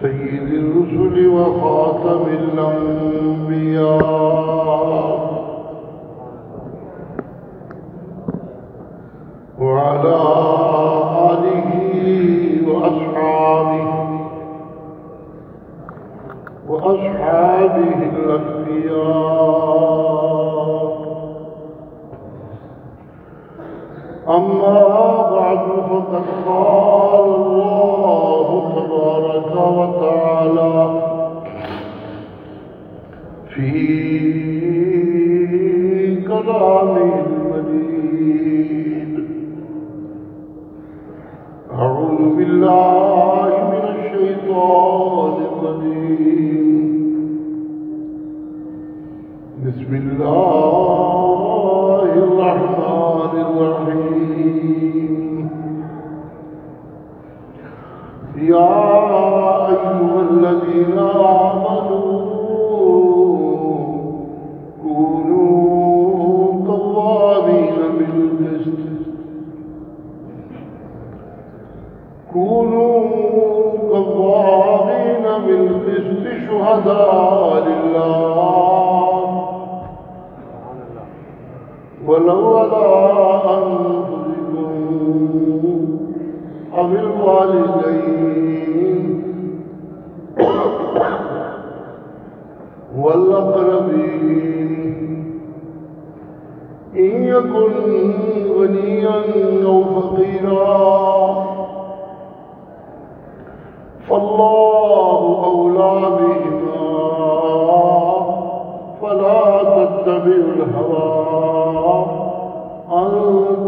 سيد الرسل وخاتم الأنبياء وعلى آله وأصحابه الأكفياء. أما بعد فقد قال الله تبارك وتعالى في كلامه المجيد: أعوذ بالله من الشيطان الرجيم. بسم الله الرحمن الرحيم. يا أيها الذين آمنوا كونوا قوامين بالقسط شهداء لله ولو على أنفسكم أو الوالدين والأقربين إن يكن غنيا أو فقيرا فالله أولى بهما فلا تتبعوا الهوى أن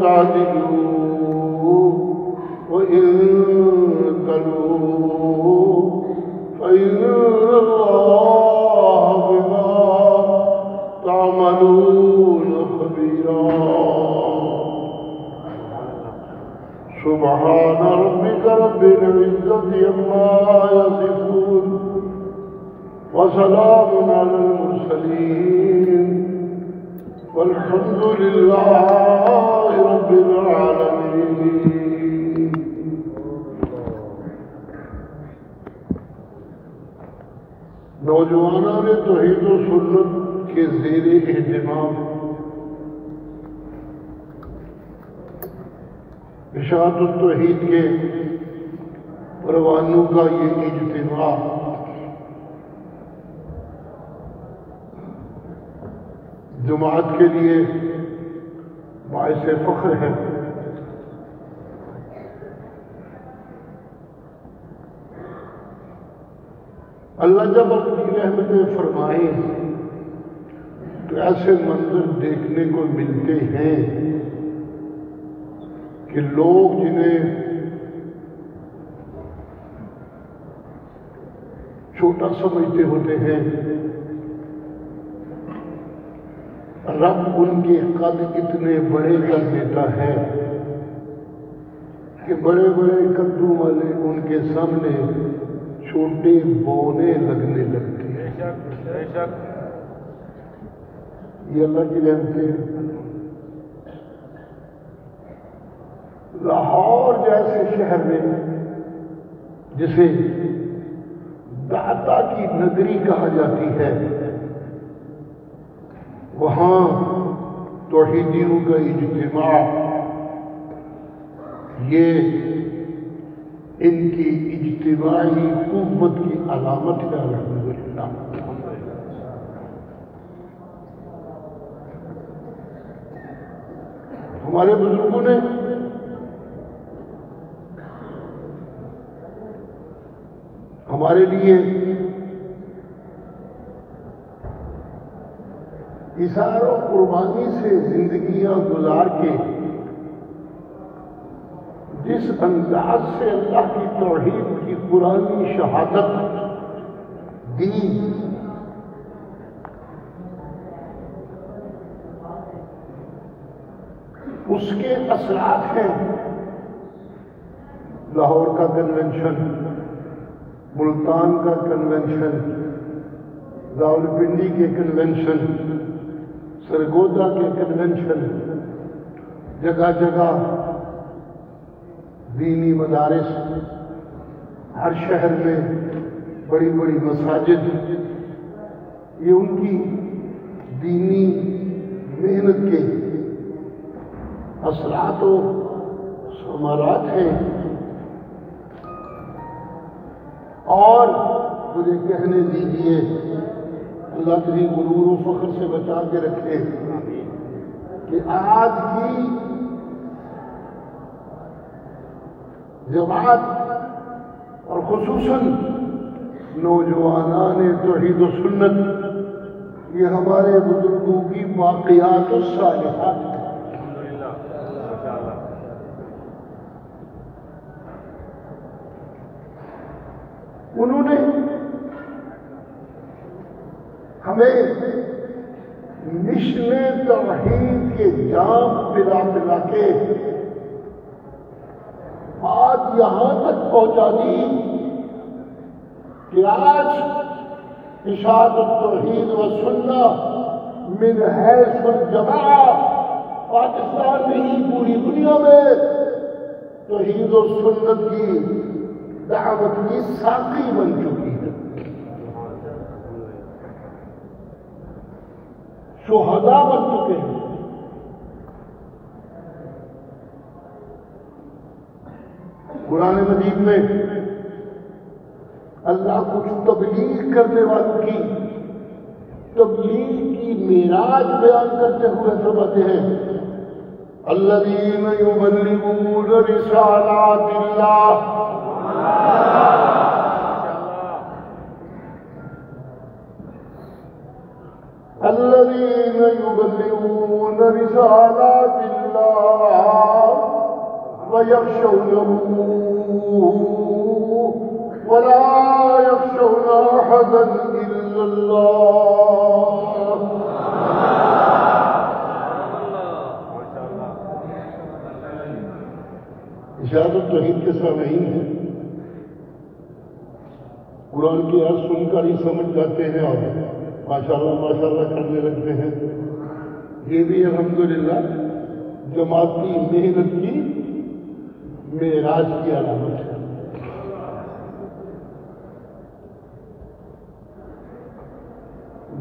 تعدلوا وإن تلووا فإن الله بما تعملون خبيرا. سبحان ربك رب العزة عما يصفون وسلام على المرسلين والحمد لله رب العالمين. نوجوانوں نے توحید و سنت کے زیر اہتمام اشاعت التوحید کے پروانوں کا یہ اجتماع جماعت کے لیے باعث فخر ہے. اللہ جب اپنی رحمتیں فرمائے تو ایسے منظر دیکھنے کو ملتے ہیں کہ لوگ جنہیں چھوٹا سمجھتے ہوتے ہیں رب ان کے قد اتنے بڑے کر دیتا ہے کہ بڑے بڑے قدوں والے ان کے سامنے چھوٹے بونے لگنے لگتے ہیں. یہ اللہ کی رحمت ہے. لاہور جیسے شہر میں جسے داتا کی نگری کہا جاتی ہے وہاں توحیدیوں کا اجتماع یہ ان کی اجتماعی قوت کی علامت ہے. الحمدللہ ہمارے بزرگوں نے ہمارے لیے اثار و قربانی سے زندگیاں گزار کے جس انداز سے اللہ کی توحید کی پرانی شہادت دی اس کے اثرات ہیں. لاہور کا کنونشن، ملتان کا کنونشن، راولپنڈی کے کنونشن، سرگودا کے کنونشن، جگہ جگہ دینی مدارس، ہر شہر میں بڑی بڑی مساجد، یہ ان کی دینی محنت کے اثرات و ثمرات ہیں۔ اور مجھے کہنے دیجیے، اللہ تیری غرور و فخر سے بچا کے رکھے کہ آج کی جماعت اور خصوصاً نوجوانان توحید و سنت، یہ ہمارے بزرگوں کی باقیات الصالحات ہیں۔ انہوں نے ہمیں مشن توحید کے جام پلا پلا کے آج یہاں تک پہنچا دی کہ آج اشاعت التوحید و سنہ من حیث الجماع پاکستان میں ہی پوری دنیا میں توحید و سنت کی دعوت کی ساقی بن چکی ہے۔ شہداء بن چکے ہیں۔ قرآن مجید میں اللہ کچھ تبلیغ کرنے والوں کی تبلیغ کی معراج بیان کرتے ہوئے فرماتے ہیں الذین یبلغون رسالات اللہ، الذین یبلغون رسالات اللہ وَيَخْشَوْنَهُ وَلَا يَخْشَوْنَ أَحَدًا إِلَّا اللَّهَ۔ اشاعت التوحید کے سامعین ہیں، قرآن کی آیت سن کر ہی سمجھ جاتے ہیں اور ماشاءاللہ کرنے لگتے ہیں۔ یہ بھی الحمدللہ جماعت کی محنت کی معراج کی علامت ہے۔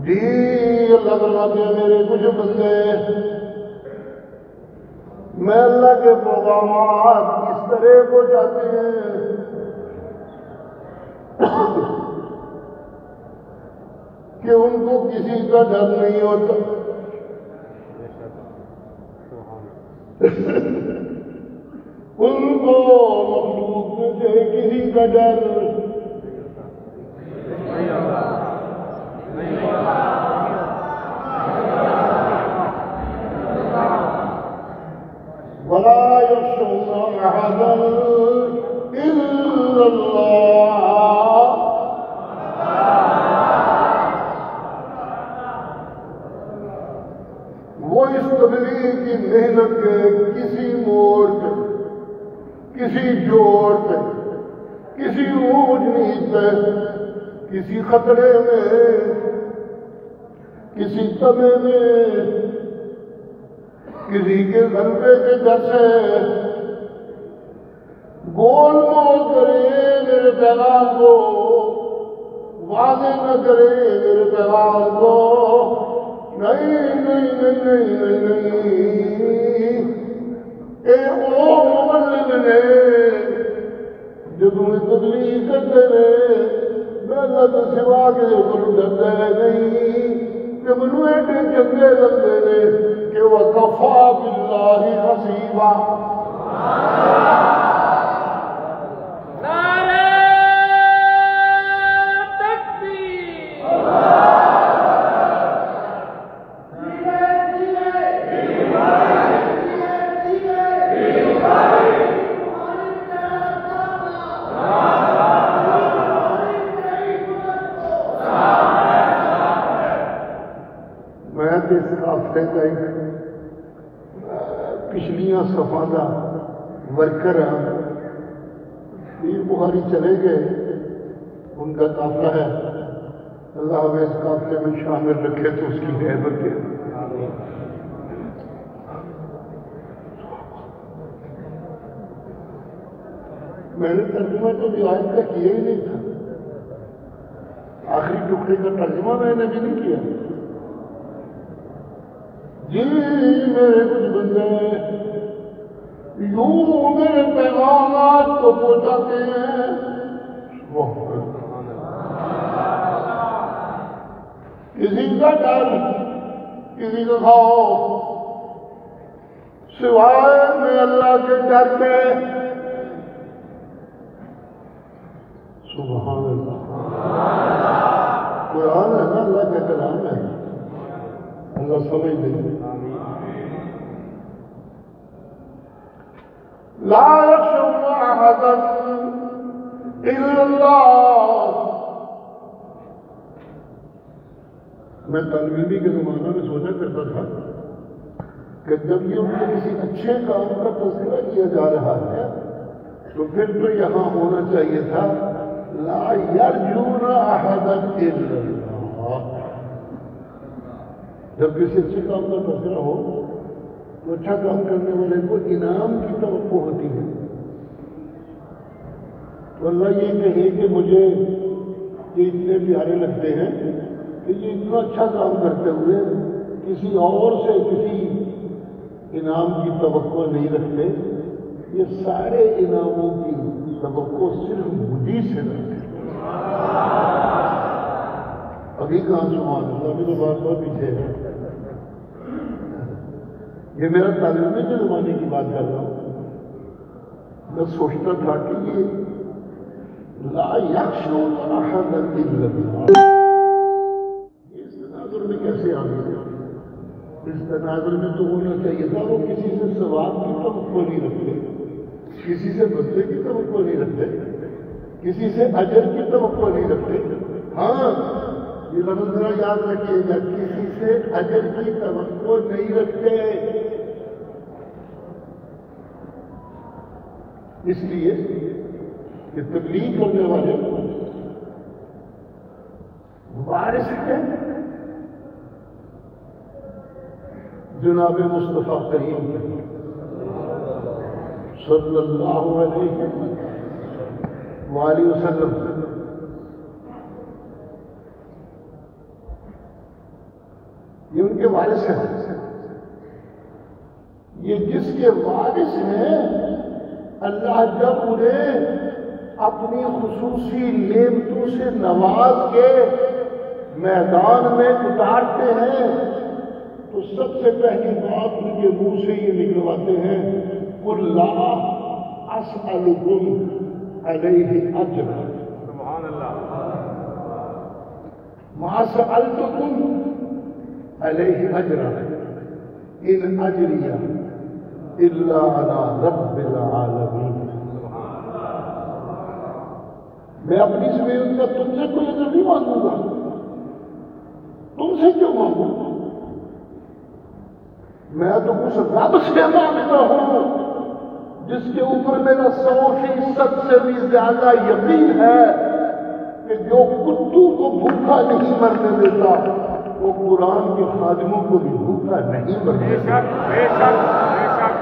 جی اللہ فرماتے ہیں میرے کچھ بندے، میں اللہ کے پیغامات اس طرح کو جاتے ہیں کہ ان کو کسی کا ڈر نہیں ہوتا۔ ان کو مخلوق میں سے کسی کا ڈر ولا يخشون أحدا إلا الله۔ وہ اس تبلیغ کی محنت کے کسی موڑ پہ، کسی جوڑ پہ، کسی اونچ نیچ پہ، کسی خطرے میں، کسی تمے میں، کسی کے غلبے کے ڈر سے گول مول کرے میرے پیغام کو، واضح نہ کرے میرے پیغام کو۔ نہیں نہیں نہیں نہیں نہیں، اے او مبلغ نے جو تمہیں تبلیغ کرتے ہیں، میں اللہ کے سوا کے کوئی ڈرتا نہیں کہ منو ایڈے چنگے لگتے ہیں کہ وَكَفَى بِاللَّهِ حَسِيبًا۔ اس کافلے کا ایک پچھلیاں صفحہ کا ورکر پیر بخاری چلے گئے، ان کا قافلہ ہے، اللہ ہمیں اس قافلے میں شامل رکھے تو اس کی خیر رکھے۔ میں نے ترجمہ تو روایت کا کیا ہی نہیں تھا، آخری ٹکڑے کا ترجمہ میں نے بھی نہیں کیا۔ جی میرے کچھ بندے یوں میرے پیغامات کو پہنچاتے ہیں، کسی کا ڈر کسی کا خوف سوائے میں اللہ کے ڈر کے، سبحان اللہ، قرآن ہے نا، اللہ کا کلام ہے، اللہ سمجھ دے۔ لا يخشون أحدا إلا الله۔ میں طالبی کے زمانہ میں سوچا کرتا تھا کہ جب یہ ان کو کسی اچھے کام کا تذکرہ کیا جا رہا ہے تو پھر تو یہاں ہونا چاہیے تھا لا يرجون أحدا إلا الله۔ جب کسی اچھے کام کا تذکرہ ہو تو اچھا کام کرنے والے کو انعام کی توقع ہوتی ہے، تو اللہ یہ کہے کہ مجھے یہ اتنے پیارے لگتے ہیں کہ یہ اتنا اچھا کام کرتے ہوئے کسی اور سے کسی انعام کی توقع نہیں رکھتے، یہ سارے انعاموں کی توقع صرف مجھے سے رکھتے۔ ابھی کہاں سبحان اللہ، ابھی تو بات بہت پیچھے ہے، یہ میرا طالب علم کے زمانے کی بات کر رہا ہوں۔ میں سوچتا تھا کہ یہ لا يخشون أحدا إلا الله، اس تناظر میں کیسے آ گیا؟ اس تناظر میں تو ہونا چاہیے تھا وہ کسی سے ثواب کی توقع نہیں رکھتے، کسی سے بدلے کی توقع نہیں رکھتے، کسی سے اجر کی توقع نہیں رکھتے۔ ہاں یہ لفظ ذرا یاد رکھیے گا، کسی سے اجر کی توقع نہیں رکھتے، اس لیے کہ تبلیغ کرنے والے وارث ہیں جناب مصطفیٰ کریم صلی اللہ علیہ وآلہ وسلم۔ یہ ان کے وارث ہیں، یہ جس کے وارث ہیں اللہ جب انہیں اپنی خصوصی نعمتوں سے نواز کے میدان میں اتارتے ہیں تو سب سے پہلی بات ان کے منہ سے یہ نکلواتے ہیں قُلْ لَا أَسْأَلُكُمْ عَلَيْهِ أَجْرًا سبحان اللہ مَا سَأَلْتُكُمْ عَلَيْهِ أَجْرًا إِنْ أَجْرِيَ إِلَّا عَلَى رَبِّ الْعَالَمِينَ۔ میں اپنی زمین کا تم سے کوئی اجر نہیں مانگوں گا، تم سے کیوں مانگوں گا؟ میں تو اس رب سے مانگتا ہوں جس کے اوپر میرا 100% سے بھی زیادہ یقین ہے کہ جو کتوں کو بھوکا نہیں مرنے دیتا وہ قرآن کے خادموں کو بھی بھوکا نہیں مرنے دیتا۔ بے شک بے شک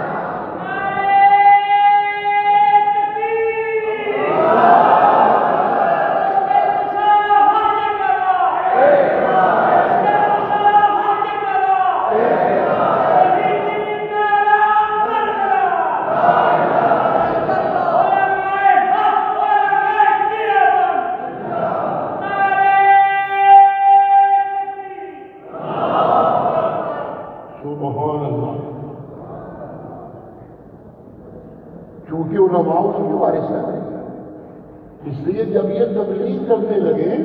جب یہ تبلیغ کرنے لگے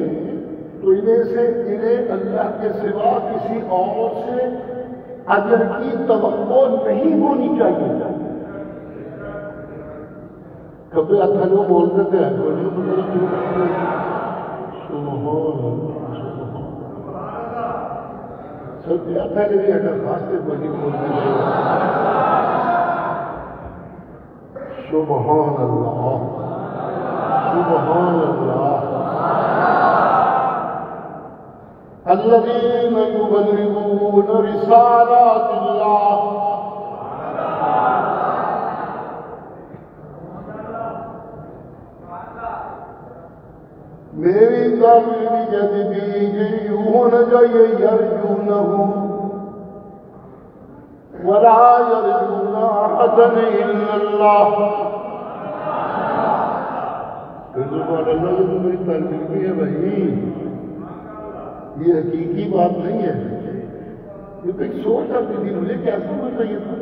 تو انہیں اللہ کے سوا کسی اور سے اجر کی توقع نہیں ہونی چاہیے۔ کبھی اچھا جو بولتے تھے اچھا بھی اگر خاص سے بڑی بولتے تھے سبحان اللہ سبحان اللہ۔ الذين يبلغون رسالات الله تعبیر کہتی تھی کہ یوں ہونا چاہیے یرجونہ ولا یرجون احدا الا اللہ. سبحان اللہ. یہ تو میری تربیت ہے بھائی، یہ حقیقی بات نہیں ہے. یہ تو ایک سوچ آتی تھی مجھے، کیا سمجھ رہی تھا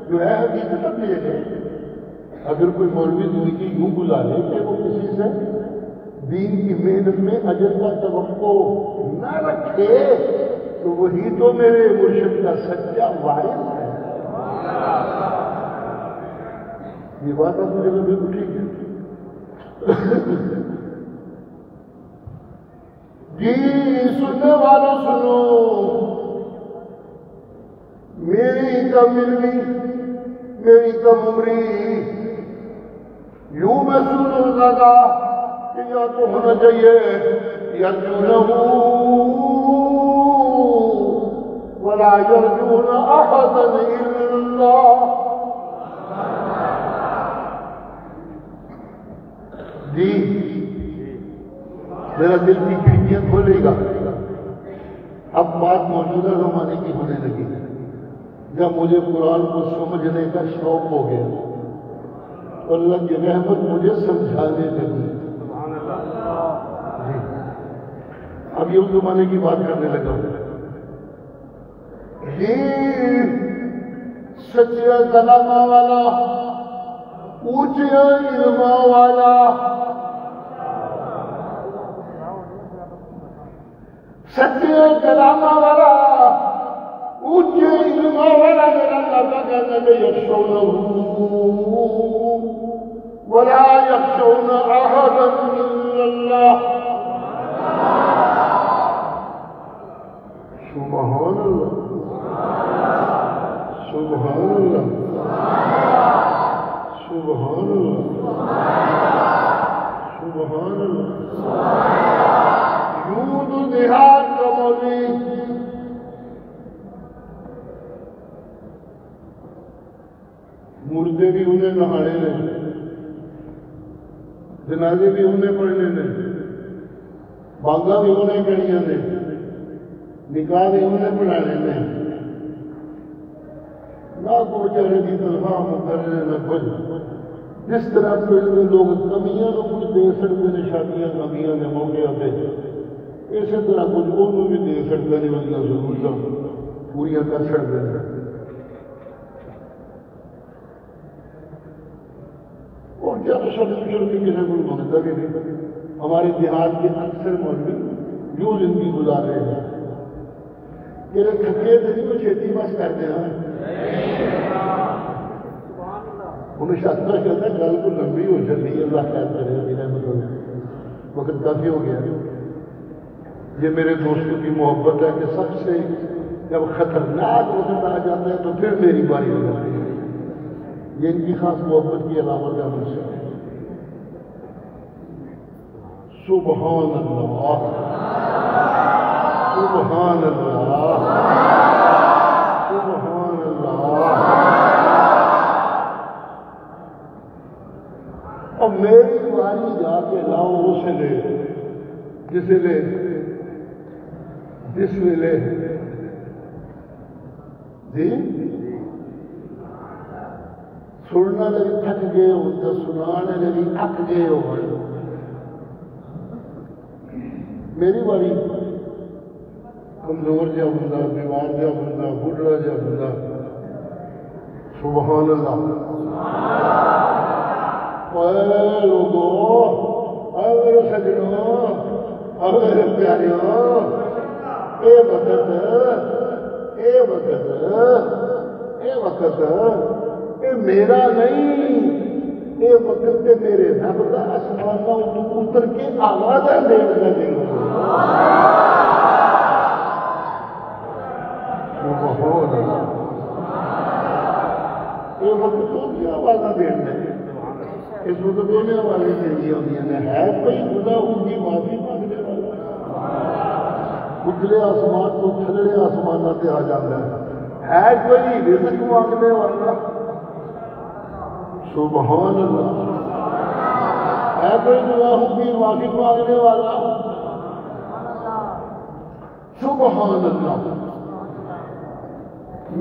جو ہے حقیقت یہ ہے. اگر کوئی مولوی زندگی یوں گزارے کہ وہ کسی سے دین کی محنت میں اجر کا توقع نہ رکھے تو وہی تو میرے مرشد کا سچا وارث ہے. یہ بات آپ مجھے بالکل ٹھیک ہے. جی سننے والوں سنو، میری کم علمی، میری کم عمری، یوں میں سنوں گا کہ یا تو ہونا چاہیے یرجونہ ولا یرجون احدا الا اللہ. جی میرا دل کی کھڑکیاں کھولے گا. اب بات موجودہ زمانے کی ہونے لگی جب مجھے قرآن کو سمجھنے کا شوق ہو گیا، اللہ کی رحمت مجھے سمجھانے لگی. جی اب یہ اس زمانے کی بات کرنے لگا. جی سچے کلام والا، اونچے علم والا، سچے کلام والا، اونچے علم والا میرا اللہ کہتا ہے یخشونہ ولا یخشون احدا الا اللہ. سبحان اللہ، سبحان اللہ، سبحان اللہ، سبحان اللہ. یوں تو دیہات کا مولوی مردے بھی انہیں نہانے نے، جنازے بھی انہیں پڑھنے نے، بانگا بھی انہیں کڑیاں نے، نکاح بھی انہیں پڑھانے نے، نہ کو بیچارے کی تنخواہ مقرر نہ کچھ. جس طرح سے لوگ کمیاں کو کچھ دے سکتے ہیں، شادیاں کمیاں نے موقع آتے اسی طرح کچھ انہوں بھی دے سکتے ہیں، والی ضرورت پوریا کر سکتے ہیں. اور جب سرٹیفکیٹ بھی کسی کو مانگتا بھی نہیں. ہمارے دیہات کے اکثر مولوی یوں زندگی گزار رہے ہیں کہ تھکے تو نہیں وہ چھیتی بس کرتے ہیں. انہیں شاطر کہتا ہے گل کو لمبی ہو جاتی ہے، اللہ کہتا ہے میرا مطلب وقت کافی ہو گیا. یہ میرے دوستوں کی محبت ہے کہ سب سے جب خطرناک وقت آ جاتا ہے تو پھر میری باری ہو جاتی ہے. یہ ان کی خاص محبت کی علامت ہے مجھ سے. سبحان اللہ، سبحان اللہ، سبحان اللہ. اب میری باری جا کے لاؤ اسے لے جسے لے جس ویلے جی سننا لگی تھک گئے ہو تو سنانے لگی اک گئے ہو. میری باری کمزور جا بندہ، بیمار جا بندہ، بڑھڑا جا بندہ. سبحان اللہ. اے لوگو، اے میرے سجنوں، اے میرے پیاریوں، اے وقت اے میرا نہیں، اے وقت تے میرے رب دا آسماناں اتر کے آوازاں دین دا دل. سبحان اللہ. اے وقت تو کی آوازاں دین دے. اس وقت دونوں والے چاہیے ہوتی ہیں. ہے کوئی خدا ان کی معافی مانگنے والا؟ اتلے آسمان تو تھلڑے آسمان سے آ جاتا ہے کوئی رزق مانگنے والا؟ سبحان اللہ. ہے کوئی گناہوں کی معافی مانگنے والا؟ سبحان اللہ.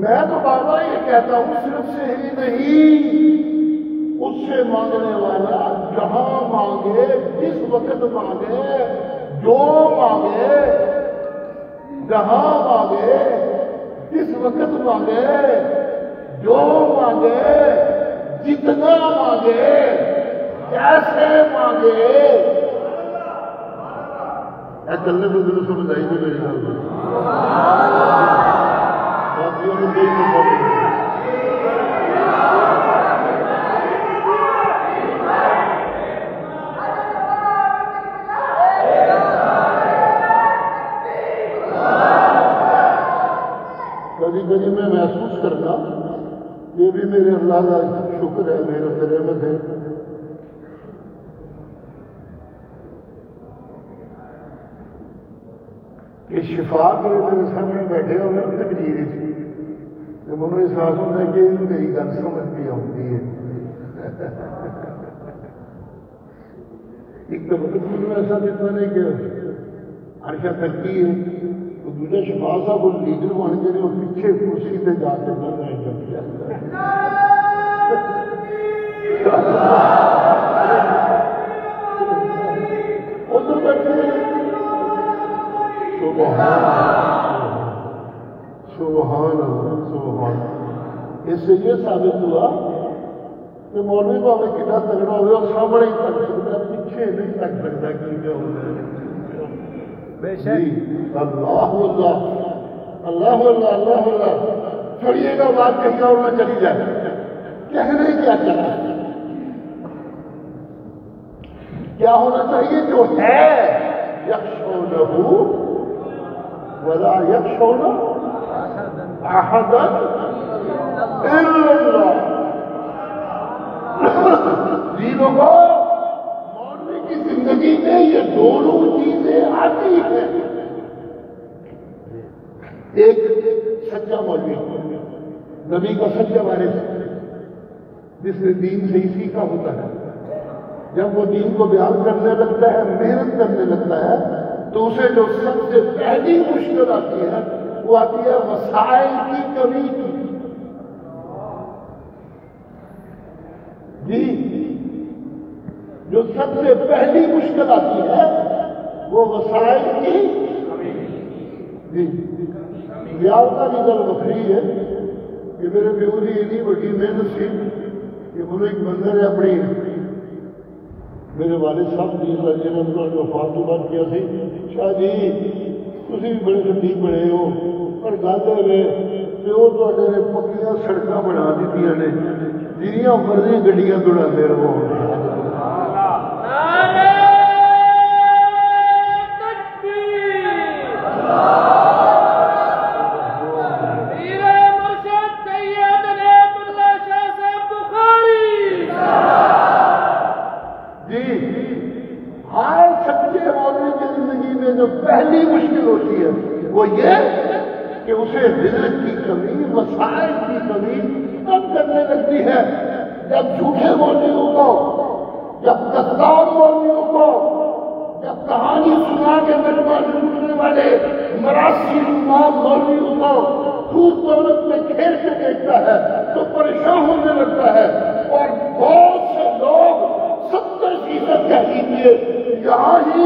میں تو بابا یہ کہتا ہوں صرف سے ہی نہیں، اس سے مانگنے والا جہاں مانگے، جس وقت مانگے، جو مانگے، جہاں مانگے، جس وقت مانگے، جو مانگے، جتنا مانگے، کیسے مانگے. چلنے کو ضرور سمجھائی تھی میری گل. کبھی کبھی میں محسوس کرتا، یہ بھی میرے اللہ کا شکر ہے، میرا رحمت ہے. کہ شفا کرے میرے سامنے بیٹھے ہوئے تقریر تھی، تو مجھے احساس ہوتا ہے کہ میری گل سمجھ بھی آتی ہے. ایک تو وقت مجھے ایسا دیتا نہیں کہ عرشہ ترقی ہے، تو دوسرا شفا صاحب وہ لیڈر بن کے وہ پیچھے کرسی پہ جا کے بن رہے ادھر بیٹھے. سبحان اللہ سبحان. اس سے یہ ثابت ہوا کہ مولوی بابا کتنا تگڑا ہوئے اور سامنے ہی تک سکتا، پیچھے نہیں تک سکتا کہ کیا ہو رہا ہے. اللہ اللہ اللہ اللہ اللہ اللہ. چھوڑیے گا بات کہیں اور نہ چلی جائے. کہنے کیا چلا، کیا ہونا چاہیے جو ہے یخشونہ ولا یخشون احدا الا اللہ. جی لوگوں، مولوی کی زندگی میں یہ دونوں چیزیں آتی ہیں. ایک سچا مولوی، نبی کا سچا وارث، جس نے دین سے ہی سیکھا ہوتا ہے. جب وہ دین کو بیان کرنے لگتا ہے، محنت کرنے لگتا ہے، تو اسے جو سب سے پہلی مشکل آتی ہے وہ آتی ہے وسائل کی کمی کی. جی، جو سب سے پہلی مشکل آتی ہے وہ وسائل کی جی. ریاض کا نظر بکری ہے کہ میرے پیو کی اتنی بڑی محنت سی کہ مجھے ایک منظر ہے اپنی میرے والد صاحب جنہوں نے وفات تو بات کیا سی، شاہ جی تھی بھی بڑے گڈی بڑے ہو، پر گل ہے پیو تے نے پکیاں سڑکاں بنا دیتی نے، جنیاں مرضی گڈیاں دوڑاتے رہو. پہلی مشکل ہوتی ہے وہ یہ کہ اسے رزق کی کمی، وسائل کی کمی تب کرنے لگتی ہے جب جھوٹے مولویوں کو، جب کذاب مولویوں کو، جب کہانی سنا کے نغمہ لوٹنے والے مراسی امام مولویوں کو خوب دولت میں کھیل کے دیکھتا ہے تو پریشان ہونے لگتا ہے. اور بہت سے لوگ 70% کہہ دیجیے یہاں ہی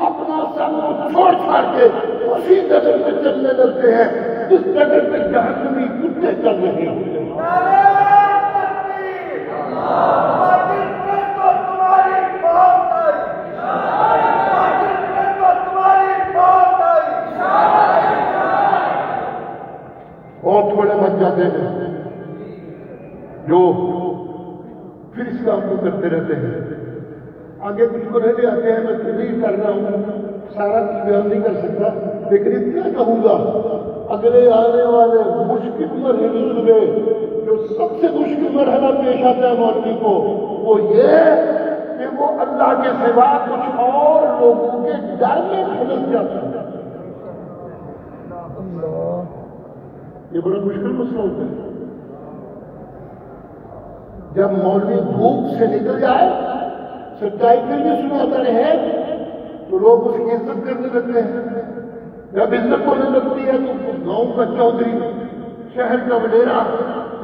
اپنا سب کو چھوڑ چھاڑ کے اسی جگہ پہ چلنے لگتے ہیں جس جگہ پہ جہنمی کتے چل رہے ہوتے ہیں. اور تھوڑے بچ جاتے ہیں جو پھر اس کام کو کرتے رہتے ہیں. آگے کچھ کو رہے آتے ہیں، میں تبدیل کر رہا ہوں، سارا کچھ بیان نہیں کر سکتا، لیکن اتنا کہوں گا اگلے آنے والے مشکل مرحلے میں جو سب سے مشکل مرحلہ پیش آتا ہے مولوی کو وہ یہ کہ وہ اللہ کے سوا کچھ اور لوگوں کے ڈر میں پھنس جاتا ہے. یہ بڑا مشکل مسئلہ ہوتا ہے. جب مولوی بھوک سے نکل جائے، سچائی پھر بھی سناتا رہے، تو لوگ اس کی عزت کرنے لگتے ہیں. جب عزت ہونے لگتی ہے تو گاؤں کا چودھری شہر کا وڈیرا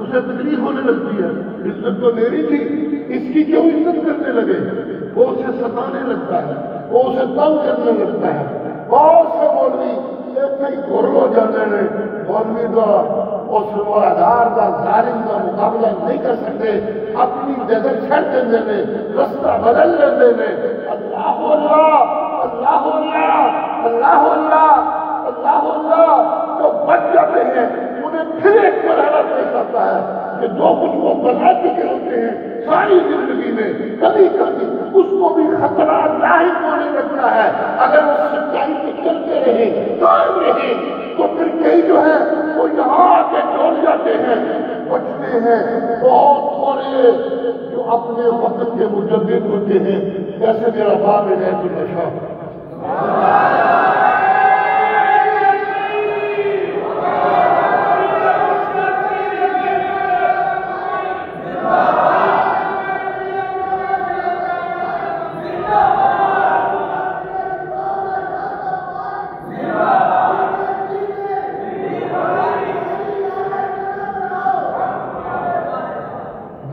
اسے تکلیف ہونے لگتی ہے، عزت تو میری تھی، اس کی کیوں عزت کرنے لگے؟ وہ اسے ستانے لگتا ہے، وہ اسے تنگ کرنے لگتا ہے۔ بہت سے مولوی ایک ہی گھر ہو جاتے ہیں، مولوی کا اس موادار کا ظالم کا مقابلہ نہیں کر سکتے، اپنی جگہ چھڑ دیتے ہیں، رستہ بدل لیتے ہیں۔ اللہ اللہ اللہ اللہ اللہ اللہ اللہ اللہ تو بچ جاتے ہیں، انہیں پھر ایک مرحلہ پیش آتا ہے کہ جو کچھ وہ بنا چکے ہوتے ہیں ساری زندگی میں، کبھی کبھی اس کو بھی خطرہ لاحق ہونے لگتا ہے۔ اگر وہ سچائی پہ چلتے رہے، قائم رہے، تو پھر کئی جو ہے وہ یہاں آ کے ڈول جاتے ہیں، بچتے ہیں۔ بہت تھوڑے جو اپنے وقت کے مجدد ہوتے ہیں، جیسے میرا باپ عنایت اللہ شاہ،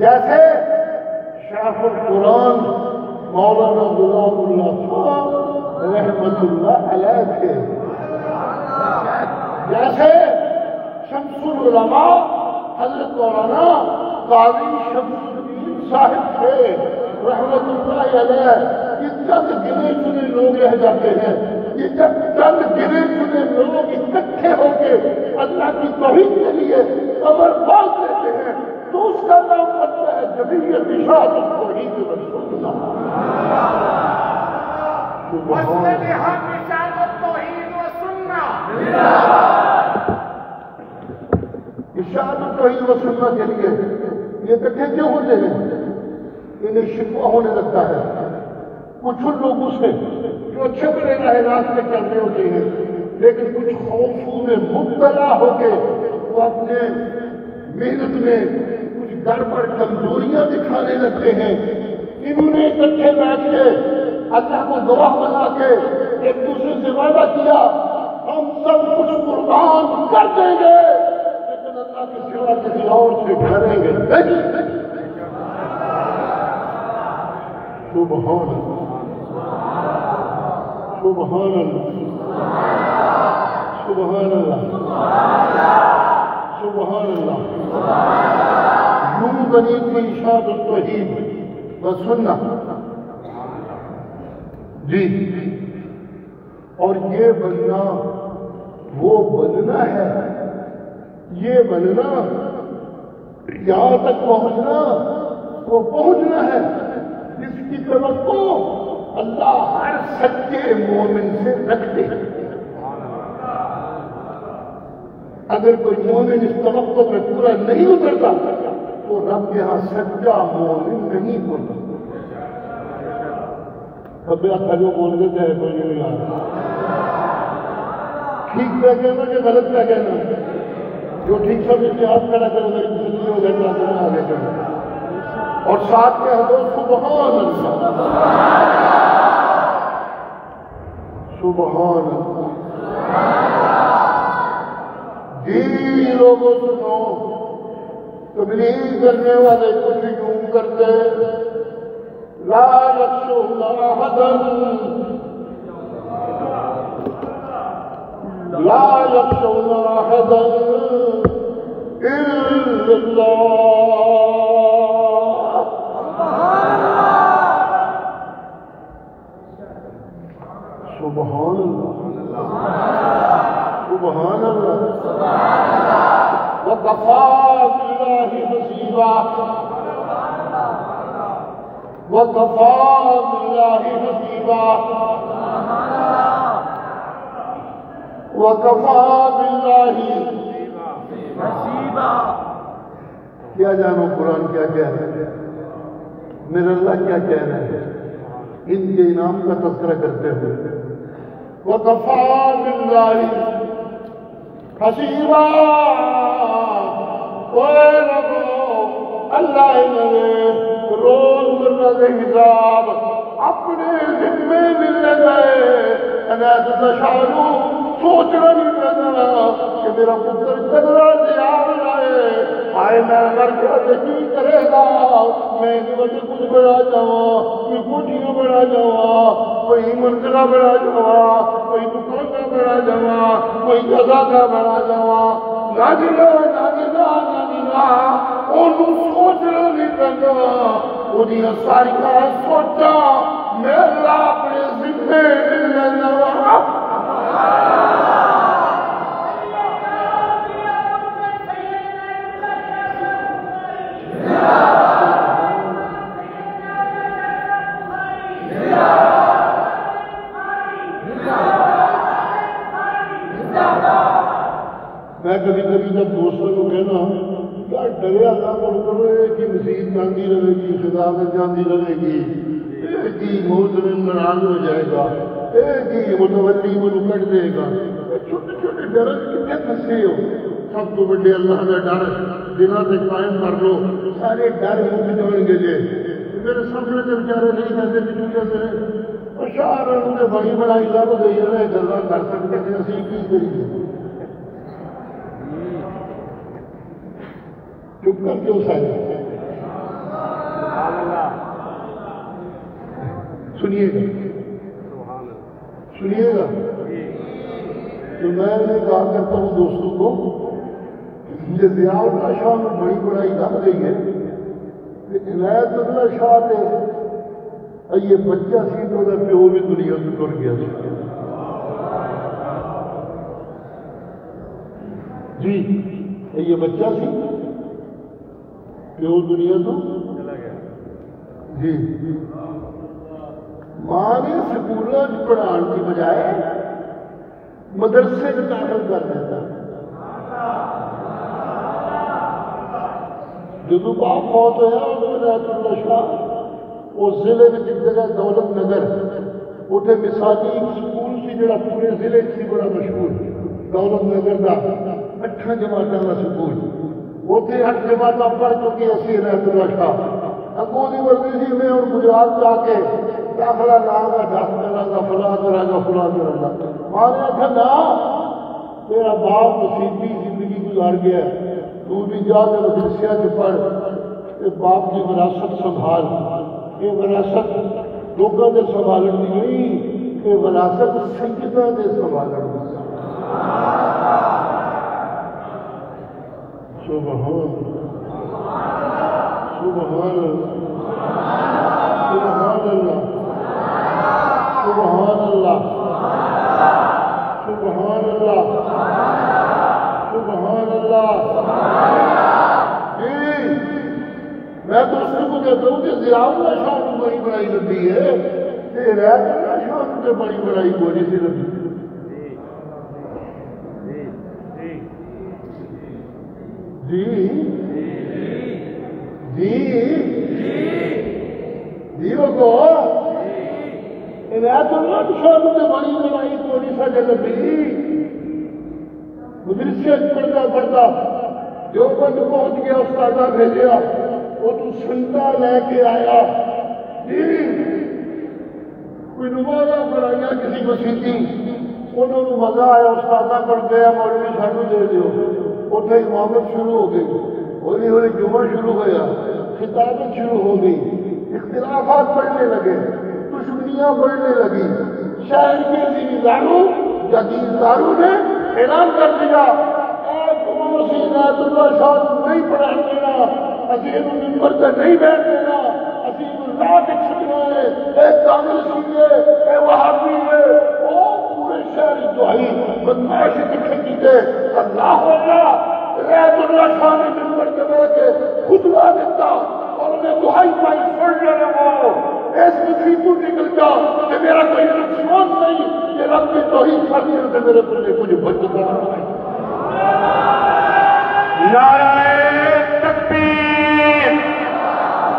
جیسے شیخ القرآن مولانا غلام اللہ صاحب رحمت اللہ علیہ تھے، جیسے شمس العلماء حضرت مولانا قاضی شمس الدین صاحب تھے رحمت اللہ علیہ۔ یہ چند گنے چنے لوگ رہ جاتے ہیں، یہ جب چند گنے چنے لوگ اکٹھے ہو کے اللہ کی توحید کے لیے قبر باندھ لیتے ہیں تو اس کا نام بنتا ہے جمعیت اشاعت التوحید والسنہ۔ اشاعت التوحید والسنہ کے لیے یہ اکٹھے کیوں ہوتے ہیں؟ انہیں شکوہ ہونے لگتا ہے کچھ ان لوگوں سے جو اچھے بڑے راہ راستے چل رہے ہوتے ہیں، لیکن کچھ خوفوں میں مبتلا ہو کے وہ اپنے محنت میں کچھ گڑبڑ کمزوریاں دکھانے لگتے ہیں۔ انہوں نے اکٹھے بیٹھ کے اللہ کو گواہ بنا کے ایک دوسرے سے وعدہ کیا ہم سب کچھ قربان کر دیں گے لیکن اللہ کے سوا کسی اور سے کریں گے نہیں۔ سبحان اللہ سبحان اللہ سبحان اللہ سبحان اللہ۔ یوں بنی تھی اشاعت التوحید والسنہ جی، اور یہ بننا وہ بننا ہے، یہ بننا یہاں تک پہنچنا وہ پہنچنا ہے جس کی توقع اللہ ہر سچے مومن سے رکھتے ہیں۔ اگر کوئی مومن اس توقع میں پورا نہیں اترتا تو رب کے ہاں سچا مومن نہیں ہوتا۔ کبھی آپ جو بول دیتے ہیں کوئی نہیں آ رہا، ٹھیک پہ کہنا کہ غلط پہ کہنا، جو ٹھیک سمجھ کے ہاتھ کھڑا کرے میری زندگی ہو جائے تو آگے کرنا، اور ساتھ کہہ دو سبحان اللہ سبحان اللہ۔ جی لوگوں سنو، تبلیغ کرنے والے کچھ یوں کرتے لا یخشون احدا لا یخشون احدا الا اللہ۔ سبحان اللہ سبحان اللہ وکفی باللہ حسیبا وکفی باللہ حسیبا وکفی باللہ حسیبا۔ کیا جانو قرآن کیا کہہ رہے ہیں، میرے اللہ کیا کہہ رہے ہیں ان کے انعام کا تذکرہ کرتے ہوئے۔ وَكَفَى بِاللَّهِ حَسِيبًا، اے ربو اللہ نے روزمرہ کے حساب اپنے ذمے ملنے گئے۔ عنایت اللہ شاہ سوچنا نہیں پڑتا کہ میرا پتر چلنا دیا جائے آئے میں مر گیا تو کی کرے گا میں کچھ بڑا جاؤں کوئی کوٹیاں بڑا جاؤں کوئی منزلہ بڑا جاؤں کوئی دکانہ بڑا جاؤں کوئی جگہ کا بڑا جاؤں ناجنا ناجنا ناجنا انہوں سوچنا نہیں پڑتا انہیں ساری سوچا میرا اپنے ذمے لینا میں کبھی کبھی جب دوستوں کو کہنا یار ڈریا نہ کرو کہ مسیح جاندی رہے گی خدمت جاندی رہے گی جی محترم ناراض ہو جائے گا جی متولی وہ کٹ دے گا چھوٹے چھوٹے ڈر کتنے پھنسے ہو سب تو بڑے اللہ کا ڈر دنوں سے قائم کر لو سارے ڈر مک جان گے جی میرے سامنے کے بیچارے نہیں کہتے کہ چلے شہر نے بڑی بڑائی لب گئی ہے گلا کر سکتے ہیں اسی کی کریے چپ کر کے سارے سنیے گا سنیے گا تو میں نے کہا کرتا ہوں دوستوں کو یہ ضیاء اللہ شاہ میں بڑی بڑائی لگ گئی ہے عنایت اللہ شاہ نے یہ بچہ سی تو پیو بھی دنیا سے ٹر گیا جی یہ بچہ سی پیو دنیا تو جی ماں نے سکولوں پڑھان کی بجائے مدرسے میں داخل کر دیتا جب باپ فوت ہوا عنایت اللہ شاہ اس ضلع میں ایک جگہ دولت نگر اتنے مثالی ایک سکول سی جڑا پورے ضلع سے بڑا مشہور دولت نگر کا 8 جماعتوں کا سکول اتنے 8 جماعتیں پڑھ چکی اسی عنایت اللہ شاہ اگوں کی مرضی سی میں اور گجرات جا کے داخلہ نام کا 10 طرح کا فلاں طرح کا فلاں طرح کا ماں نے آخر نہ تیرا باپ نصیبی زندگی گزار گیا تو بھی جا کے مدرسے سے پڑھ باپ کی وراثت سنبھال یہ وراثت لوگوں کے سنبھالن کی نہیں یہ وراثت سنگتوں کے سنبھالن کی سبحان سبحان سبحان اللہ سبحان اللہ سبحان اللہ سبحان اللہ میں تو اس کو کہتا ہوں کہ ضیاء اللہ شاہ کو بڑی بڑائی لگی ہے کہ عنایت اللہ شاہ کو بڑی بڑائی کوئی سی لگی جی جی جی وہ عنایت اللہ شاہ کو بڑی بڑائی کوئی سا لگی مدرسے پڑھتا پڑھتا جو بند پہنچ گیا استادہ بھیجیا وہ تو سنتا لے کے آیا جی کوئی نمازہ پڑھائیا کسی کو سیتی انہوں نے مزہ آیا استادہ پڑھ گیا مولوی سانو دے دیو اتنے امامت شروع ہو گئی ہولی ہولی جمعہ شروع ہوا خطابت شروع ہو گئی اختلافات بڑھنے لگے دشمنیاں بڑھنے لگی شہر کے زمینداروں جاگیرداروں نے اعلان کر دیا عنایت اللہ شاہ نہیں پڑھان دینا اسی یہ ممبر سے نہیں بیٹھ دینا اسی لا کے چھڑنا ہے اے کانگریسی ہے اے وہابی ہے وہ پورے شہر دعائی بدماش اکٹھے کیتے اللہ عنایت اللہ شاہ نے ممبر سے بیٹھ کے خطبہ دیتا اور انہیں دعائی پائی سن لینے وہ اس کسی کو نکل جا کہ میرا کوئی نقصان نہیں یہ رب کی توحید خاطر سے میرے پلے کچھ بچتا نہیں نعرہ تکبیر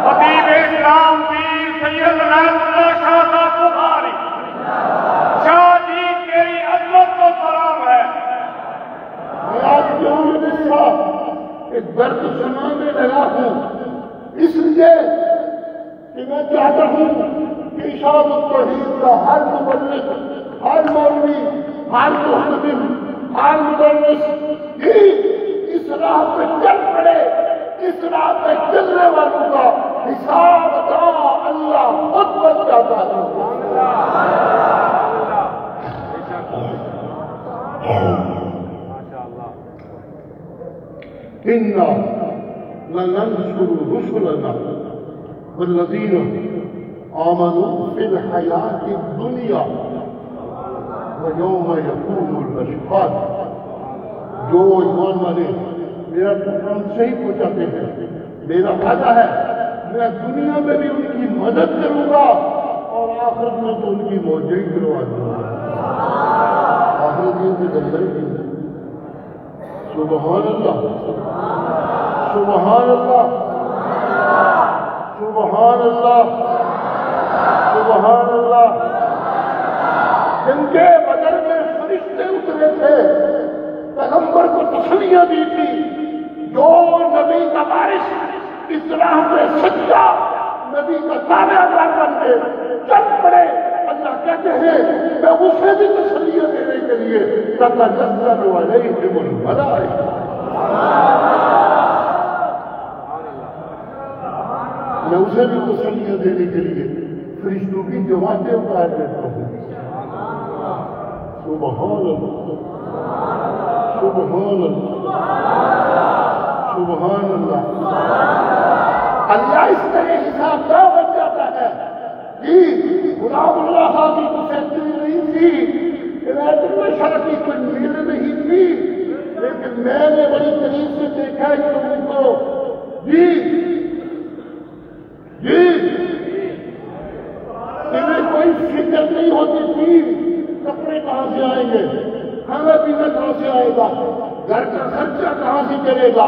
حبیب اسلام پیر سید عنایت اللہ شاہ صاحب بخاری شاہ جی تیری عظمت کو سلام ہے میں آج کیوں لگا کہ درد سنانے لگا ہوں اس لیے کہ میں چاہتا ہوں کہ اشاعت التوحید کا ہر مبلغ ہر مولوی حال محتمل، حال مدرس، اس راہ پہ چل پڑے، اس راہ پہ چلنے والوں کا حساب ادا اللہ خود بن جاتا ہے۔ اِنَّا لَنَنْصُرُ رُسُلَنَا وَالَّذِينَ آمَنُوا فِي الْحَيَاةِ الدُّنْيَا وَيَوْمَ يَقُومُ الْأَشْهَادُ۔ جو ایمان والے میرا پیغام صحیح پہنچاتے ہیں، میرا وعدہ ہے میں دنیا میں بھی ان کی مدد کروں گا اور آخرت میں تو ان کی موجیں کروا دوں گا۔ آخرت میں سے جلدی کی سبحان اللہ، سبحان اللہ، سبحان اللہ، سبحان اللہ۔ جنگ بدر میں فرشتے اترے تھے، پیغمبر کو تسلیاں دی تھی، جو نبی کا وارث اس راہ میں سچا نبی کا تابع دار بن کے چل پڑے، اللہ کہتے ہیں میں اسے بھی تسلیاں دینے کے لیے تتنزل علیہم الملائکہ، میں اسے بھی تسلیاں دینے کے لیے فرشتوں کی جماعتیں اتار دیتا ہوں۔ سبحان اللہ، سبحان اللہ، سبحان اللہ۔ اللہ اس طرح حساب نہ بن جاتا ہے کہ غلام اللہ خان کی کچھ ایکٹری نہیں تھی، عنایت اللہ شاہ کی کوئی میل نہیں تھی، لیکن میں نے بڑی قریب سے دیکھا کہ ان کو انہیں کوئی فکر نہیں ہوتی تھی کپڑے کہاں سے آئیں گے، کھانا پینا کہاں سے آئے گا، گھر کا خرچہ کہاں سے چلے گا۔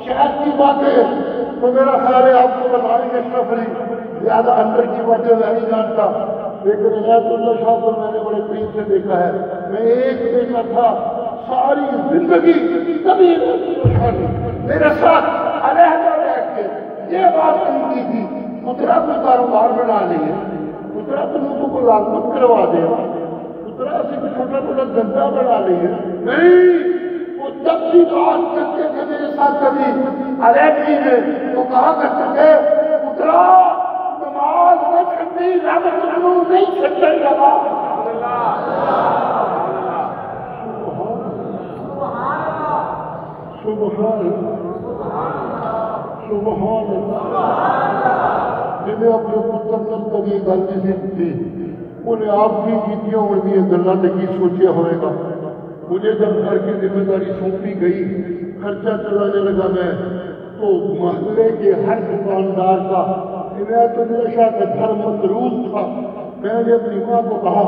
شہر کی باتیں تو میرا خیال ہے آپ کو بتائیں گے اشرف علی، زیادہ اندر کی باتیں میں نہیں جانتا، لیکن عنایت اللہ شاہ کو میں نے بڑے قریب سے دیکھا ہے۔ میں ایک بیٹا تھا، ساری زندگی کبھی میرے ساتھ علیحدہ بیٹھ کے یہ بات نہیں کی تھی اترا کو کاروبار بنا لیے، اترا تو لوگوں کو لازمت کروا دے، اترا سے چھوٹا موٹا دھندا بنا لیے، نہیں۔ وہ جب بھی بات کرتے تھے میرے ساتھ کبھی علیحدگی میں، وہ کہا کرتے تھے اترا نماز نہ چھٹی، رب تجھو نہیں چھٹے لگا۔ سبحان سبحان جنہیں اپنے پتر نل کبھی گل نہیں تھی، انہیں آپ کی کیتیاں ہوئی گلا نہیں سوچیا ہوئے گا۔ مجھے جب گھر کی ذمہ داری سونپی گئی، خرچہ چلانے لگا میں، تو محلے کے ہر دکاندار کا عنایت اللہ شاہ کا گھر مقروض تھا۔ میں نے اپنی ماں کو کہا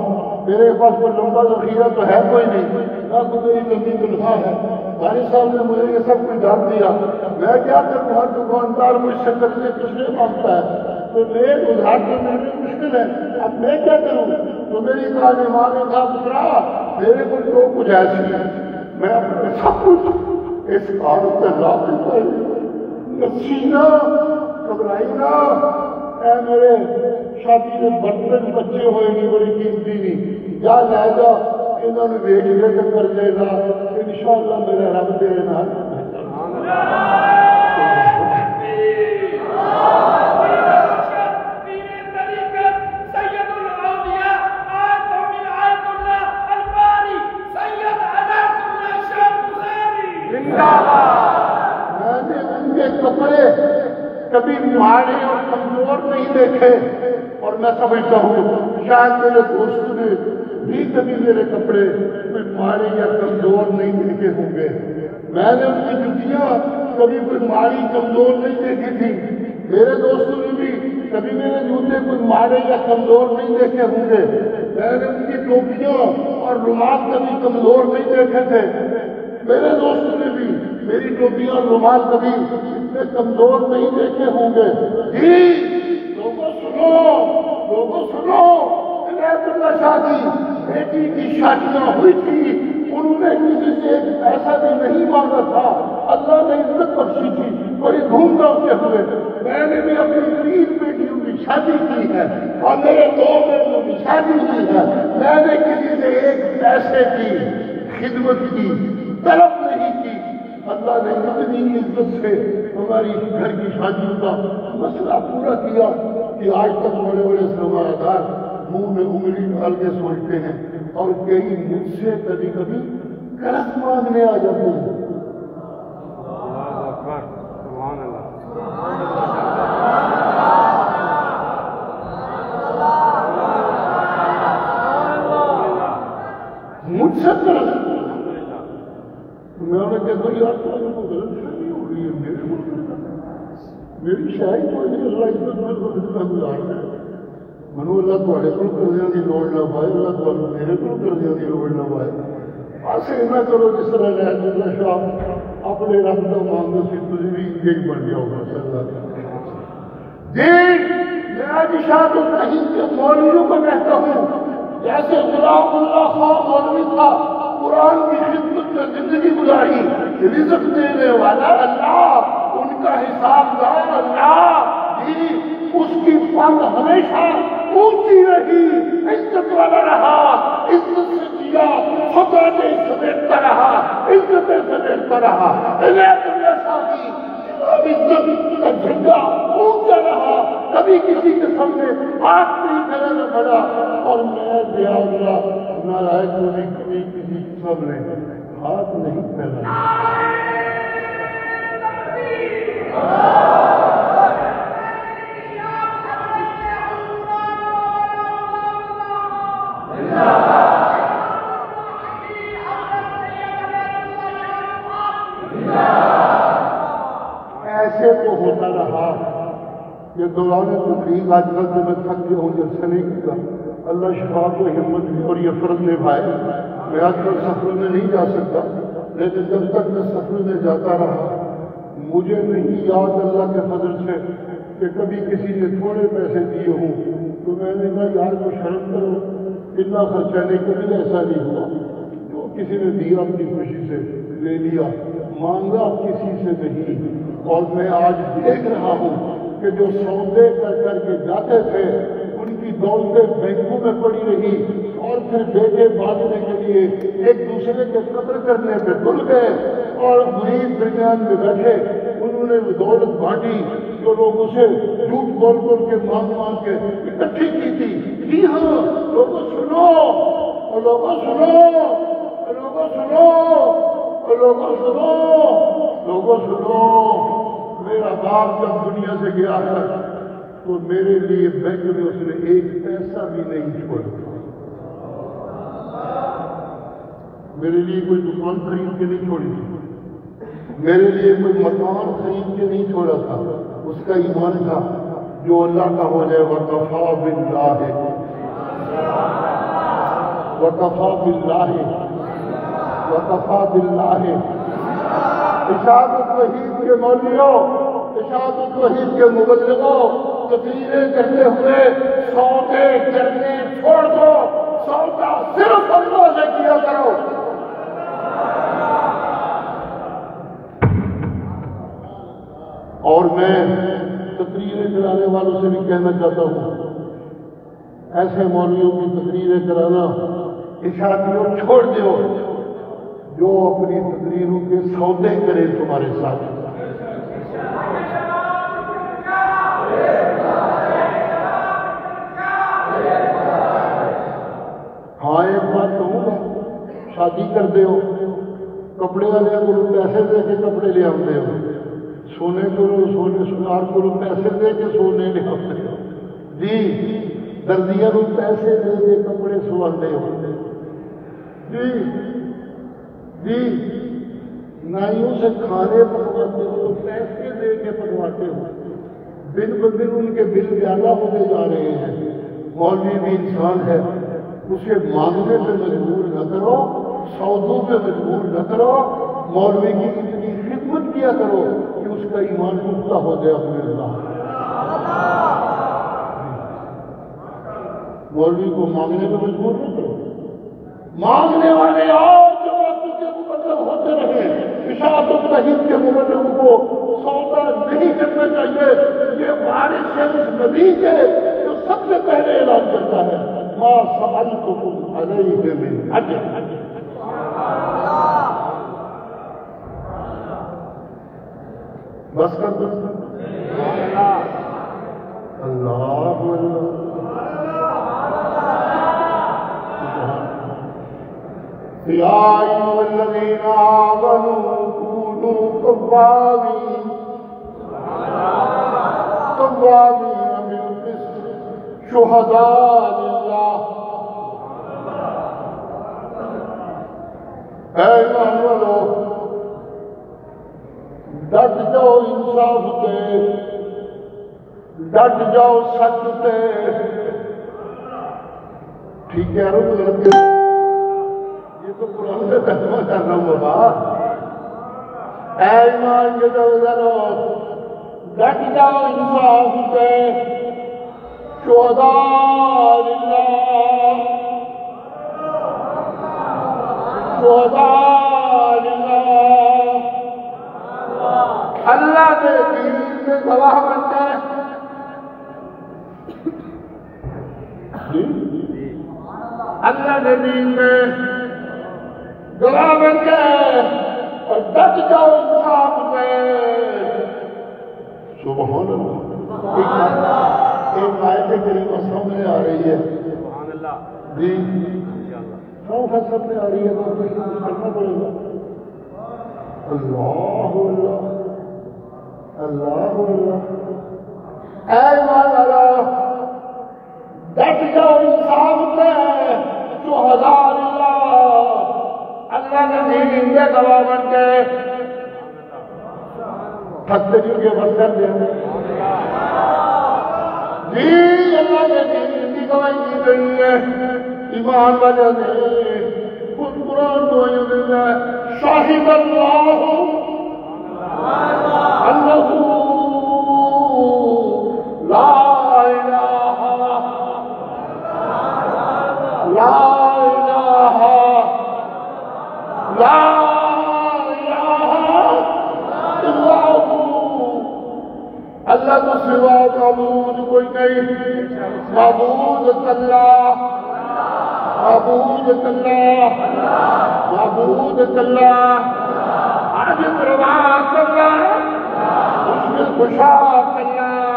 میرے پاس کوئی لمبا ذخیرہ تو ہے کوئی نہیں، نہ تو میری لمبی تنخواہ ہے، والد صاحب نے مجھے یہ سب کچھ ڈال دیا، میں کیا کروں، ہر دکاندار مجھ سے قرضے پچھلے مانگتا ہے، تو میرے ادھار تو میرے مشکل ہے، اب میں کیا کروں۔ تو میری ماں نے کہا پترا میرے کو جو کچھ ایسی ہے میں اپنے سب کچھ اس کارڈ پہ لا دیتا ہوں، نسینا گھبرائی نہ، اے میرے شادی کے برتن بچے ہوئے نہیں، بڑی قیمتی نہیں، جا لے جا انہوں نے بیچ لے کے کر دے گا، انشاءاللہ میرا رب تیرے نال۔ میں نے ان کے کپڑے کبھی ماڑے اور کمزور نہیں دیکھے، اور میں سمجھتا ہوں شاید میرے دوستوں نے بھی کبھی میرے کپڑے کوئی ماڑے یا کمزور نہیں دیکھے ہوں گے۔ میں نے ان کی جوتیاں کبھی کوئی ماڑی کمزور نہیں دیکھی تھی، میرے دوستوں نے بھی کبھی میرے جوتے کوئی ماڑے یا کمزور نہیں دیکھے ہوں گے۔ میں نے ان کی ٹوپیاں اور رومال کبھی کمزور نہیں دیکھے تھے، میرے دوستوں نے بھی میری ٹوپیاں اور رومال کبھی اتنے کمزور نہیں دیکھے ہوں گے۔ جی لوگوں سنو، لوگوں سنو، عنایت اللہ شاہ کی بیٹی کی شادیاں ہوئی تھی، انہوں نے کسی سے ایک پیسہ بھی نہیں مانگا تھا، اللہ نے عزت بخشی تھی، بڑی دھوم دھام سے ہوئے۔ میں نے بھی اپنی 3 بیٹیوں کی شادی کی ہے، اور میرے 2 بیٹوں کی شادی کی ہے، میں نے کسی سے ایک پیسے کی خدمت کی طلب نہیں کی۔ اللہ نے اتنی عزت سے ہماری گھر کی شادیوں کا مسئلہ پورا کیا کہ آج تک بڑے بڑے سرمایہ دار منہ میں انگلی ڈال کے سوچتے ہیں، اور کئی مجھ سے کبھی کبھی قرض مانگنے آ جاتے ہیں۔ مجھ سے قرض، میں انہیں کہتا ہوں یار تمہیں کو غلط فہمی ہو رہی ہے، میرے کو میری شاید کوئی نہیں، اللہ عزت میں کو خدمہ گزار ہے، منو اللہ تھوڑے کو قرضیاں دی لوڑ نہ پائے، اللہ تھوڑے میرے کو قرضیاں دی لوڑ نہ پائے۔ ایسے نہ کرو جس طرح رحمت اللہ شاہ اپنے رب کا مانگو سی تجھے بھی انگیج بن گیا ہوگا صلی اللہ علیہ وسلم۔ جی میں آج اشاعت الرحیم کے مولویوں کو کہتا ہوں، جیسے غلام اللہ خان مولوی تھا، قرآن کی خدمت میں زندگی گزاری، رزق دینے والا اللہ، ان کا حساب دار اللہ، جی اس کی پنگ ہمیشہ اونچی رہی، عزت والا رہا، عزت سے جیا، خدا نے سمیٹتا رہا، عزت سمیٹتا رہا، عزت کا جھنڈا اونچا رہا، کبھی کسی کے سامنے ہاتھ نہیں پھیلانا پڑا، اور میں دیا اللہ نالائق ہونے کبھی کسی کے سامنے ہاتھ نہیں پھیلانا۔ ایسے تو ہوتا رہا یہ دوران تقریر، آج کل سے میں تھک گیا ہوں جلسہ نہیں کیا، اللہ شفا کو ہمت دی اور یہ فرض نبھائے۔ میں آج کل سفر میں نہیں جا سکتا، لیکن جب تک میں سفر میں جاتا رہا مجھے نہیں یاد اللہ کے فضل سے کہ کبھی کسی نے تھوڑے پیسے دیے ہوں تو میں نے کہا یار کو شرم کرو، اتنا خرچہ نہیں، کبھی ایسا نہیں ہوا۔ جو کسی نے دیا اپنی خوشی سے لے لیا، مانگا کسی سے نہیں۔ اور میں آج دیکھ رہا ہوں کہ جو سودے کر کے جاتے تھے ان کی دولتیں بینکوں میں پڑی رہی، اور پھر بیٹے باندھنے کے لیے ایک دوسرے کے قتل کرنے پہ تل گئے، اور غریب درمیان میں بیٹھے انہوں نے دولت بانٹی جو لوگ اسے جھوٹ بول کے مانگ کے اکٹھی کی تھی۔ جی ہاں لوگوں سنو، لوگوں سنو، لوگوں سنو، لوگوں سنو، لوگوں سنو، میرا باپ جب دنیا سے گیا ہے تو میرے لیے بینک میں اس نے ایک پیسہ بھی نہیں چھوڑا، میرے لیے کوئی دکان خرید کے نہیں چھوڑی تھی، میرے لیے کوئی مکان خرید کے نہیں چھوڑا تھا، اس کا ایمان تھا جو اللہ کا ہو جائے وَكَفَى بِاللَّهِ وَكَفَى بِاللَّهِ وَكَفَى بِاللَّهِ۔ اشاعت التوحید کے مولویوں، اشاعت التوحید کے مبلغوں، تقریریں کرتے ہوئے سودے کرنے چھوڑ دو، سودا صرف اللہ سے کیا کرو۔ اور میں تقریریں کرانے والوں سے بھی کہنا چاہتا ہوں، ایسے مولویوں کی تقریریں کرانا اشاعتیوں چھوڑ دیو جو اپنی تقریروں کے سودے کرے تمہارے ساتھ۔ ہاں ایک بات کہوں گا، شادی کرتے ہو کپڑے والے کو پیسے دے کے کپڑے لے آتے ہو، سونے کو سونے سنار کو پیسے دے کے سونے لے آتے ہو، جی دردیاں کو پیسے دے کے کپڑے سواتے ہو، جی جی نائیوں سے کھانے پکواتے ہو تو پیسے دے کے پکواتے ہو، دن بدن ان کے بل زیادہ ہوتے جا رہے ہیں۔ مولوی بھی انسان ہے، اسے مانگنے پہ مجبور نہ کرو، سودوں پہ مجبور نہ کرو، مولوی کی اتنی خدمت کیا کرو کہ اس کا ایمان پختہ ہو جائے اپنے اللہ۔ مولوی کو مانگنے پہ مجبور نہ کرو، مانگنے والے اور جو کے مبلغ ہوتے رہے، اشاعت التوحید کے مبلغوں کو سودا نہیں کرنا چاہیے۔ یہ وارث ہے اس نبی کے جو سب سے پہلے اعلان کرتا ہے ما سألتكم عليه من أجر. بس کر دو اللہ یا ایھا الذین آمنوا کونوا قوامین بالقسط شہداء للہ. اے ایمان والو ڈٹ جاؤ انصاف تے، ڈٹ جاؤ سچ تے. ٹھیک ہے یہ تو قرآن سے ترجمہ کر رہا ہوں بابا. اے ایمان کے دوستو ڈٹ جاؤ انصاف تے، شہداء للہ، شہداء للہ. اللہ کے دین میں گواہ بنتے ہیں. اللہ کے دین میں گواہ بنتے ہیں اور ڈٹ جاؤ انصاف میں. سبحان اللہ. ایک آیت کریمہ سامنے آ رہی ہے جی، سامنے آ رہی ہے تو کرنا پڑے گا. اللہ اللہ اللہ اللہ. اے ایمان والو ڈٹ جاؤ انصاف پہ، شہداء للہ، اللہ کے دین میں گواہ بن کے. تھکتے جو کے بس کر دیں جی. اللہ کے دین کی گواہی کی گئی ہے ایمان والے نے. خود قرآن گواہی دیتا ہے شاہد اللہ انہ لا الہ لا الہ لا الہ الا ہو. اللہ تو سوا معبود کوئی نہیں. معبود اللہ، معبود اللہ، معبود اللہ. عاجز روا اللہ، مشکل کشا اللہ،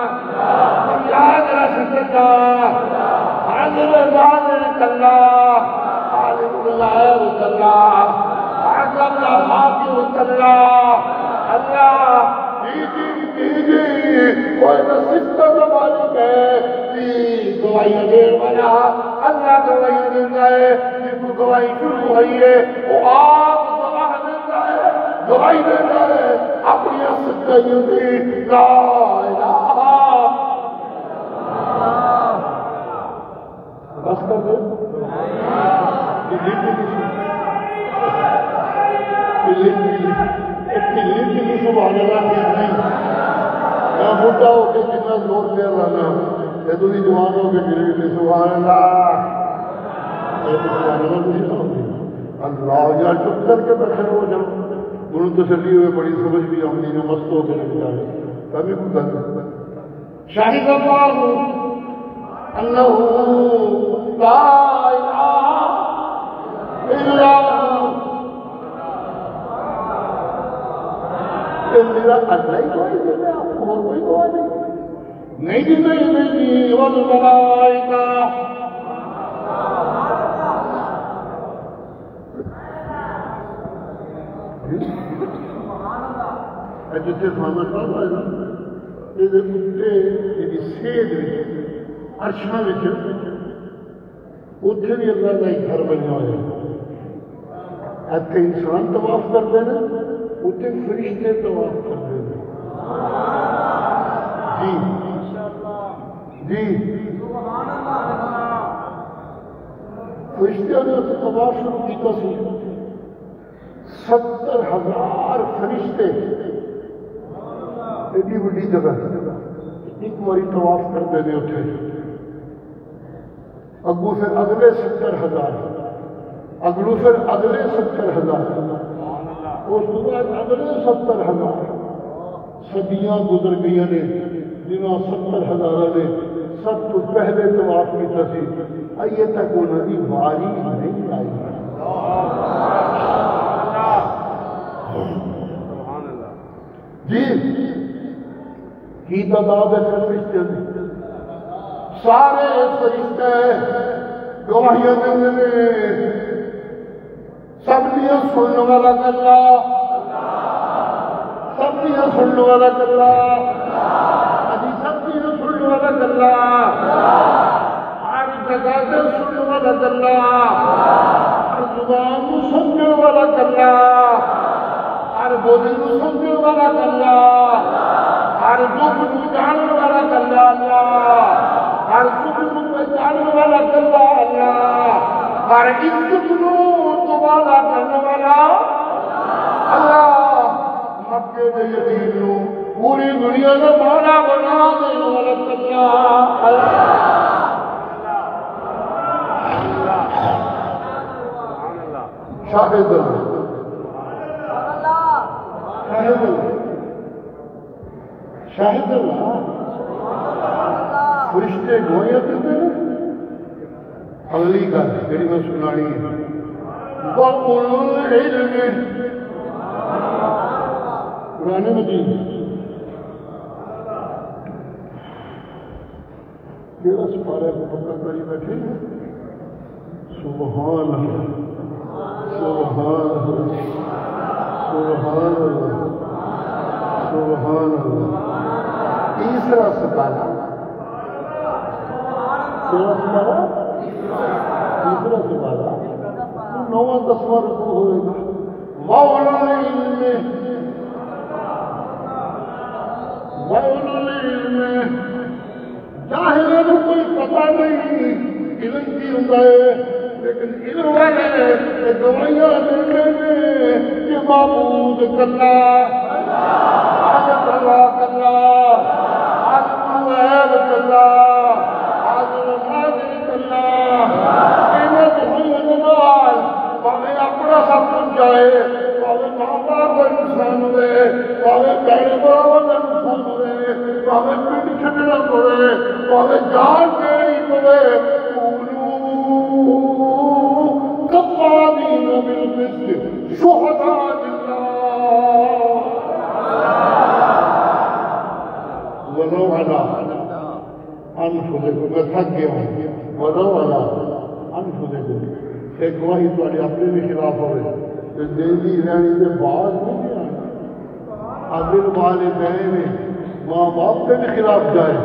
فریاد رس اللہ، حاضر ذات اللہ، عالم الغیب اللہ، عظم حافظ اللہ. اللہ کوئی نصیب کا مالک ہے جی. گواہی دے والا اللہ گواہی دیتا ہے. جس کو گواہی شروع ہوئی ہے وہ آپ گواہ دیتا ہے، گواہی دیتا ہے اپنی سچائیوں کی. لا الہ. بس کر دو سبحان اللہ نہیں. میں بوٹا ہو کے جتنا زور دے رہا یہ تو جوان ہو کے گری سبحان اللہ. اللہ یار چپ کر کے بیٹھے ہو جاؤ. انہوں تسلی ہوئے بڑی سمجھ بھی آمدی نے مست ہو کے لے جائے کبھی کوئی گل. شاہد اللہ انہ لا الہ الا میرا اللہ ہی گواہی دے رہا ہے، اور کوئی گواہ نہیں جی. نہیں جی. والملائکہ جتنے سامنے صاحب آئے نا یہ اتنے یہ سید عرشاں اتنے بھی اللہ کا ایک گھر بنیا ہوا ہے. اتنے انسان طواف کرتے ہیں، اتنے فرشتے طواف کرتے ہیں جی جی. فرشتے نے اتنے طواف شروع کیا سی. 70,000 فرشتے ایڈی بڑی جگہ ایک باری طواف کرتے ہیں اتنے. اگو پھر اگلے 70,000، اگلو پھر اگلے 70,000، اس کے بعد اگلے 70,000. صدیاں گزر گئی نے جنہوں 70,000 نے سب تو پہلے طواف کی تصدیق آئیے تک انہوں نے باری نہیں آئی جی کی تعداد ہے فرشتے سارے فرشتے گواہیاں دینے سب دیا سننے والا اللہ سب دیا سننے والا اللہ سب دیا سننے والا اللہ ہر جگہ سے سننے والا اللہ ہر زبان کو سننے والا اللہ ہر بولی کو سننے والا اللہ ہر دکھ کو جاننے والا اللہ ہر سکھ کو پہچاننے والا اللہ ہر عزت کو دوبارہ کرنے والا اللہ مکے دے یتیم نو پوری دنیا کا مولا بنا دینے والا اللہ شاہد اللہ شاہد اللہ شاہد اللہ فرشتے گوئیاں دیتے ہیں اگلی گل جڑی میں سنانی ہے وَأُولُو الْعِلْمِ قرآن مجید کیڑا سپارہ کو پکا کری بیٹھے ہیں سبحان اللہ سبحان اللہ سبحان اللہ سبحان اللہ تیسرا سپارہ کیڑا سپارہ تیسرا سپارہ نواں دسواں رکوع ہوئے گا وَأُولُو الْعِلْمِ وَأُولُو الْعِلْمِ ظاہر کوئی پتہ نہیں علم کی ہوتا ہے لیکن علم والے گواہیاں دینے میں کہ معبود کلا حاجت اللہ کلا حاجت الغیب کلا حاجت الناظر کلا قیمت محمد نال باہے اپنا سب کچھ جائے باہے ماں کا انسان ہوئے باہے پہلے برابر کا انسان ہوئے باہے پیٹ چھٹنا ہوئے باہے جان دیری ہوئے قوانین بالقسط شہداء للہ ولو علی انفسکم میں تھک گیا ہوں ولو علی انفسکم ایک گواہی تھوڑی اپنے بھی خلاف ہوئے کہ دیندی رہنی سے بعض نہیں آئے عدل والدین ماں باپ کے بھی خلاف جائے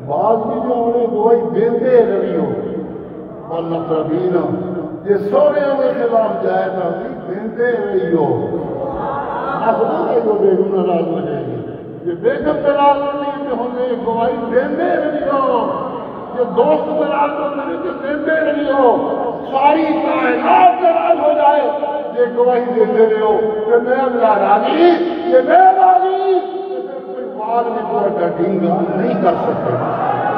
بعض بھی جو انہیں گواہی دیندے رہی ہو والنقربین یہ سوریوں کے خلاف جائے گا بھی دیندے رہی ہو اصلا جو بیگم ناراض ہو جائے گی یہ بیگم ناراض نہیں کہ ہونے گواہی دیندے رہی ہو یہ دوست ناراض نہیں کہ دیندے رہی ہو ساری کائنات ناراض ہو جائے یہ گواہی دیندے رہے ہو کہ میں اللہ راضی یہ میں راضی کوئی بال بھی کوئی ڈنگا نہیں کر سکتے